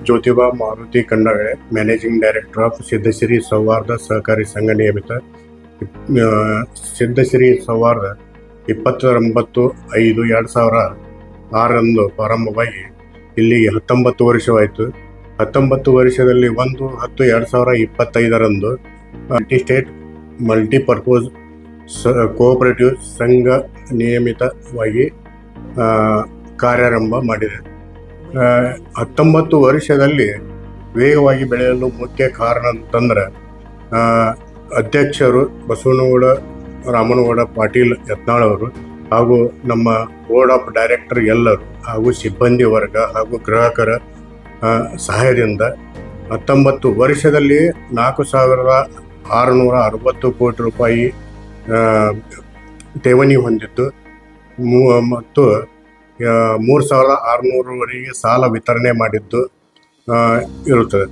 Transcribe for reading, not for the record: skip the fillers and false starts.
Jyotiba Maruti Kandale, managing director of Siddhashree Souharda Sahakari ಸಂಘ ನಿಯಮಿತ. ಸಿದ್ಧಶ್ರೀ ಸೌಹಾರ್ದ 29/5/2006 ಪ್ರಾರಂಭವಾಗಿ ಇಲ್ಲಿಗೆ 19 ವರ್ಷವಾಯಿತು. 19 ವರ್ಷದಲ್ಲಿ 1/10/2025 ಮಲ್ಟಿಸ್ಟೇಟ್ ಮಲ್ಟಿಪರ್ಪೋಸ್ ಕೋಆಪರೇಟಿವ್ ಸಂಘ ನಿಯಮಿತವಾಗಿ ಕಾರ್ಯಾರಂಭ ಮಾಡಿದೆ. 19 ವರ್ಷದಲ್ಲಿ ವೇಗವಾಗಿ ಬೆಳೆಯಲು ಮುಖ್ಯ ಕಾರಣ ಅಂತಂದ್ರೆ ಅಧ್ಯಕ್ಷರು ಬಸವನಗೌಡ ರಾಮನಗೌಡ ಪಾಟೀಲ್ ಯತ್ನಾಳ್ ಅವರು ಹಾಗೂ ನಮ್ಮ ಬೋರ್ಡ್ ಆಫ್ ಡೈರೆಕ್ಟರ್ ಎಲ್ಲರೂ ಹಾಗೂ ಸಿಬ್ಬಂದಿ ವರ್ಗ ಹಾಗೂ ಗ್ರಾಹಕರ ಸಹಾಯದಿಂದ 19 ವರ್ಷದಲ್ಲಿ 4,660 ಕೋಟಿ ರೂಪಾಯಿ ಠೇವಣಿ ಹೊಂದಿದ್ದು ಮತ್ತು 3,600ವರೆಗೆ ಸಾಲ ವಿತರಣೆ ಮಾಡಿದ್ದು ಇರುತ್ತದೆ.